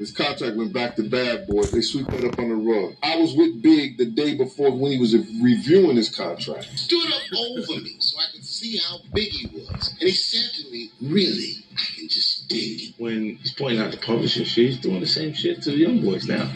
His contract went back to Bad Boy. They sweep that up on the rug. I was with Big the day before when he was reviewing his contract. Stood up over me so I could see how big he was. And he said to me, really, I can just dig it. When he's pointing out the publishing shit, he's doing the same shit to the young boys now.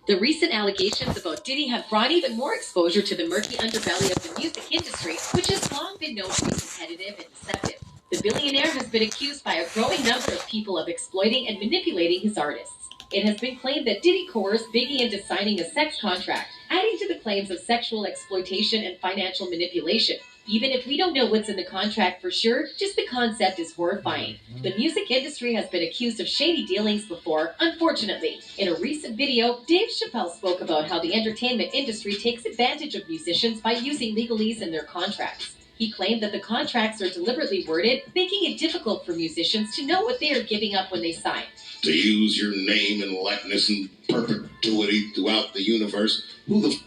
The recent allegations about Diddy have brought even more exposure to the murky underbelly of the music industry, which has long been known to be competitive and deceptive. The billionaire has been accused by a growing number of people of exploiting and manipulating his artists. It has been claimed that Diddy coerced Biggie into signing a sex contract, adding to the claims of sexual exploitation and financial manipulation. Even if we don't know what's in the contract for sure, just the concept is horrifying. The music industry has been accused of shady dealings before, unfortunately. In a recent video, Dave Chappelle spoke about how the entertainment industry takes advantage of musicians by using legalese in their contracts. He claimed that the contracts are deliberately worded, making it difficult for musicians to know what they are giving up when they sign. To use your name and likeness in perpetuity throughout the universe, who the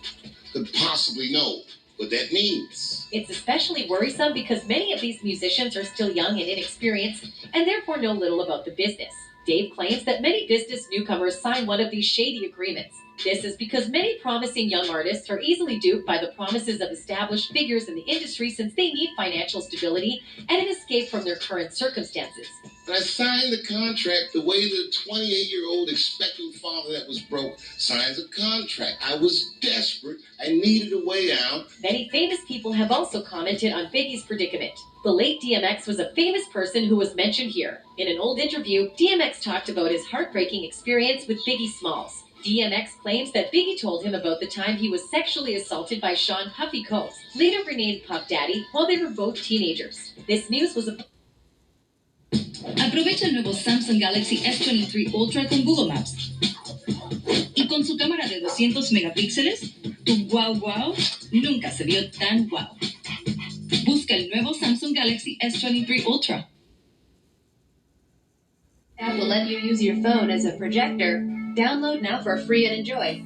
could possibly know what that means? It's especially worrisome because many of these musicians are still young and inexperienced and therefore know little about the business. Dave claims that many business newcomers sign one of these shady agreements. This is because many promising young artists are easily duped by the promises of established figures in the industry since they need financial stability and an escape from their current circumstances. But I signed the contract the way the 28-year-old expecting father that was broke signs a contract. I was desperate. I needed a way out. Many famous people have also commented on Biggie's predicament. The late DMX was a famous person who was mentioned here. In an old interview, DMX talked about his heartbreaking experience with Biggie Smalls. DMX claims that Biggie told him about the time he was sexually assaulted by Sean Puffy Combs, later renamed Puff Daddy, while they were both teenagers. This news was Aprovecha el nuevo Samsung Galaxy S23 Ultra con Google Maps. Y con su cámara de 200 megapíxeles, tu wow wow nunca se vio tan wow. Busca el nuevo Samsung Galaxy S23 Ultra. App will let you use your phone as a projector. Download now for free and enjoy.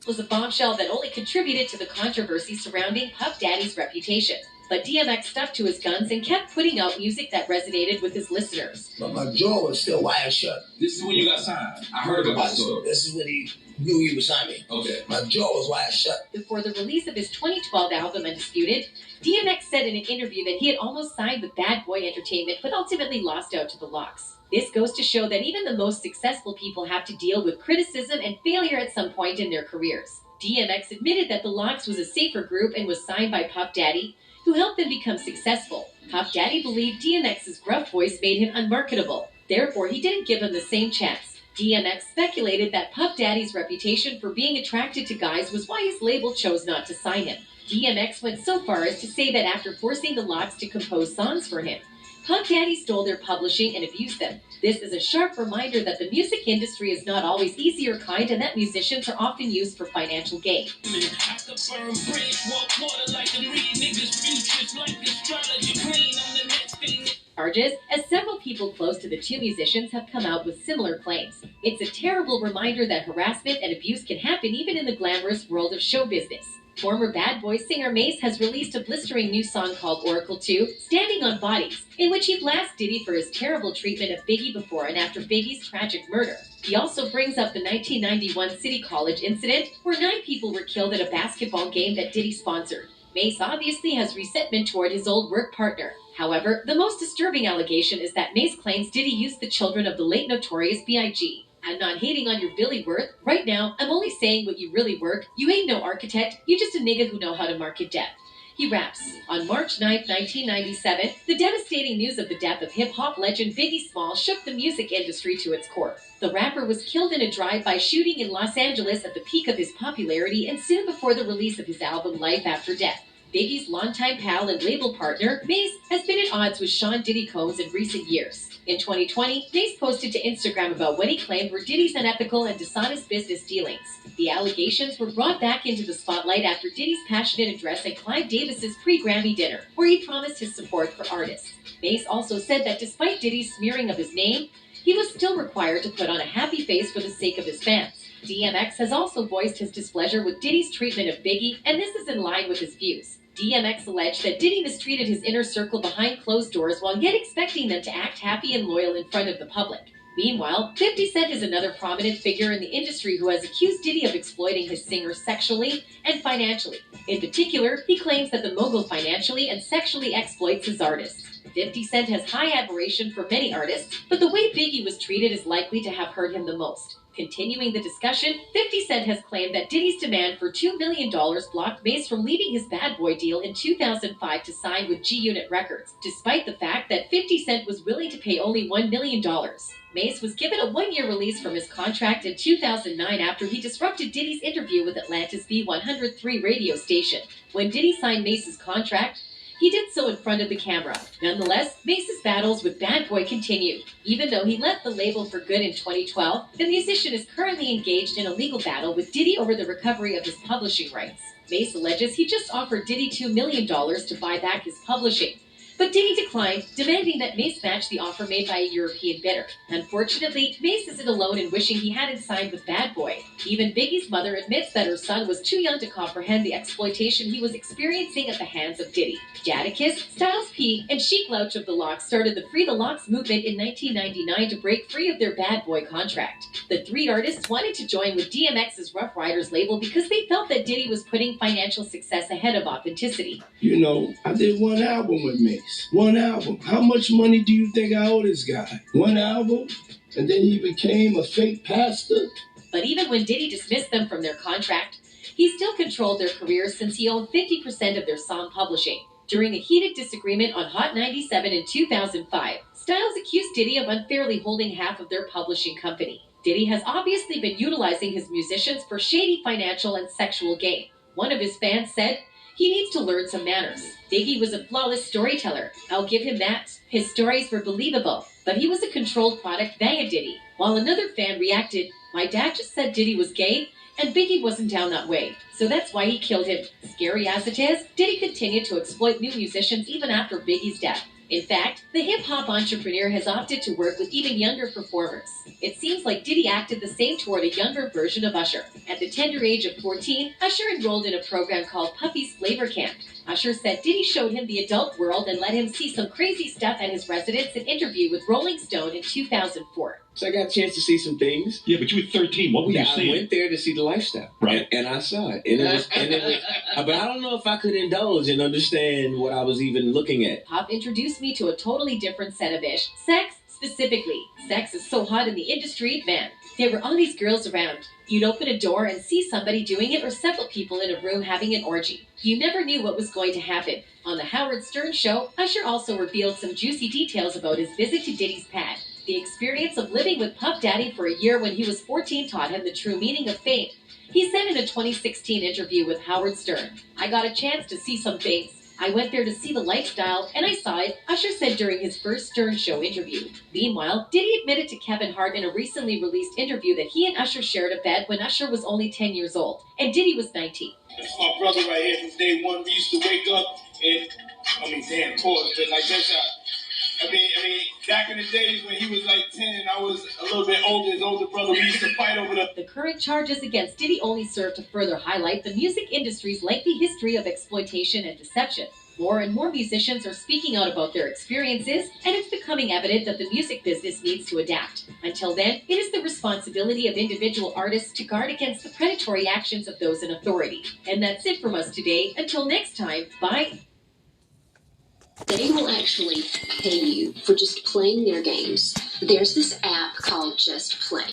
Was a bombshell that only contributed to the controversy surrounding Puff Daddy's reputation. But DMX stuck to his guns and kept putting out music that resonated with his listeners. But my jaw was still wired shut. This is when you got signed. I heard about the story. This is when he knew he was signing me. Okay. My jaw was wired shut. Before the release of his 2012 album, Undisputed, DMX said in an interview that he had almost signed with Bad Boy Entertainment, but ultimately lost out to the Lox. This goes to show that even the most successful people have to deal with criticism and failure at some point in their careers. DMX admitted that the Lox was a safer group and was signed by Puff Daddy, who helped them become successful. Puff Daddy believed DMX's gruff voice made him unmarketable. Therefore, he didn't give him the same chance. DMX speculated that Puff Daddy's reputation for being attracted to guys was why his label chose not to sign him. DMX went so far as to say that after forcing the Lox to compose songs for him, Puff Daddy stole their publishing and abused them. This is a sharp reminder that the music industry is not always easy or kind and that musicians are often used for financial gain. Charges, as several people close to the two musicians have come out with similar claims. It's a terrible reminder that harassment and abuse can happen even in the glamorous world of show business. Former Bad Boy singer Mace has released a blistering new song called Oracle 2, Standing on Bodies, in which he blasts Diddy for his terrible treatment of Biggie before and after Biggie's tragic murder. He also brings up the 1991 City College incident, where 9 people were killed at a basketball game that Diddy sponsored. Mace obviously has resentment toward his old work partner. However, the most disturbing allegation is that Mace claims Diddy used the children of the late Notorious B.I.G. I'm not hating on your Billy worth. Right now, I'm only saying what you really work. You ain't no architect. You just a nigga who know how to market death. He raps, on March 9, 1997, the devastating news of the death of hip-hop legend Biggie Smalls shook the music industry to its core. The rapper was killed in a drive-by shooting in Los Angeles at the peak of his popularity and soon before the release of his album Life After Death. Biggie's longtime pal and label partner, Mace, has been at odds with Sean Diddy Combs in recent years. In 2020, Mace posted to Instagram about what he claimed were Diddy's unethical and dishonest business dealings. The allegations were brought back into the spotlight after Diddy's passionate address at Clive Davis's pre-Grammy dinner, where he promised his support for artists. Mace also said that despite Diddy's smearing of his name, he was still required to put on a happy face for the sake of his fans. DMX has also voiced his displeasure with Diddy's treatment of Biggie, and this is in line with his views. DMX alleged that Diddy mistreated his inner circle behind closed doors while yet expecting them to act happy and loyal in front of the public. Meanwhile, 50 Cent is another prominent figure in the industry who has accused Diddy of exploiting his singers sexually and financially. In particular, he claims that the mogul financially and sexually exploits his artists. 50 Cent has high admiration for many artists, but the way Biggie was treated is likely to have hurt him the most. Continuing the discussion, 50 Cent has claimed that Diddy's demand for $2 million blocked Mase from leaving his Bad Boy deal in 2005 to sign with G-Unit Records, despite the fact that 50 Cent was willing to pay only $1 million. Mase was given a one-year release from his contract in 2009 after he disrupted Diddy's interview with Atlanta's B103 radio station. When Diddy signed Mase's contract, he did so in front of the camera. Nonetheless, Mase's battles with Bad Boy continue. Even though he left the label for good in 2012, the musician is currently engaged in a legal battle with Diddy over the recovery of his publishing rights. Mase alleges he just offered Diddy $2 million to buy back his publishing, but Diddy declined, demanding that Mase match the offer made by a European bidder. Unfortunately, Mase isn't alone in wishing he hadn't signed with Bad Boy. Even Biggie's mother admits that her son was too young to comprehend the exploitation he was experiencing at the hands of Diddy. Jadakiss, Styles P, and Sheek Louch of the Lox started the Free the Lox movement in 1999 to break free of their Bad Boy contract. The three artists wanted to join with DMX's Rough Riders label because they felt that Diddy was putting financial success ahead of authenticity. You know, I did one album with Mase. One album. How much money do you think I owe this guy? One album? And then he became a fake pastor? But even when Diddy dismissed them from their contract, he still controlled their careers since he owned 50% of their song publishing. During a heated disagreement on Hot 97 in 2005, Styles accused Diddy of unfairly holding half of their publishing company. Diddy has obviously been utilizing his musicians for shady financial and sexual gain. One of his fans said, "He needs to learn some manners." Biggie was a flawless storyteller. I'll give him that. His stories were believable, but he was a controlled product via Diddy. While another fan reacted, "My dad just said Diddy was gay, and Biggie wasn't down that way, so that's why he killed him." Scary as it is, Diddy continued to exploit new musicians even after Biggie's death. In fact, the hip-hop entrepreneur has opted to work with even younger performers. It seems like Diddy acted the same toward a younger version of Usher. At the tender age of 14, Usher enrolled in a program called Puffy's Flavor Camp. Usher said Diddy showed him the adult world and let him see some crazy stuff at his residence. An interview with Rolling Stone in 2004. So I got a chance to see some things. Yeah, but you were 13. What were you seeing? I went there to see the lifestyle. Right. And I saw it. And it was, but I don't know if I could indulge and understand what I was even looking at. Pop introduced me to a totally different set of ish. Sex, specifically. Sex is so hot in the industry, man. There were all these girls around. You'd open a door and see somebody doing it or several people in a room having an orgy. You never knew what was going to happen. On the Howard Stern show, Usher also revealed some juicy details about his visit to Diddy's pad. The experience of living with Puff Daddy for a year when he was 14 taught him the true meaning of fame. He said in a 2016 interview with Howard Stern, "I got a chance to see some things. I went there to see the lifestyle, and I saw it," Usher said during his first Stern Show interview. Meanwhile, Diddy admitted to Kevin Hart in a recently released interview that he and Usher shared a bed when Usher was only 10 years old, and Diddy was 19. It's my brother right here from day one. We used to wake up and, damn, pause, but like that's back in the days when he was like 10 and I was a little bit older, his older brother, we used to fight over The current charges against Diddy only serve to further highlight the music industry's lengthy history of exploitation and deception. More and more musicians are speaking out about their experiences, and it's becoming evident that the music business needs to adapt. Until then, it is the responsibility of individual artists to guard against the predatory actions of those in authority. And that's it from us today. Until next time, bye. They will actually pay you for just playing their games. There's this app called Just Play.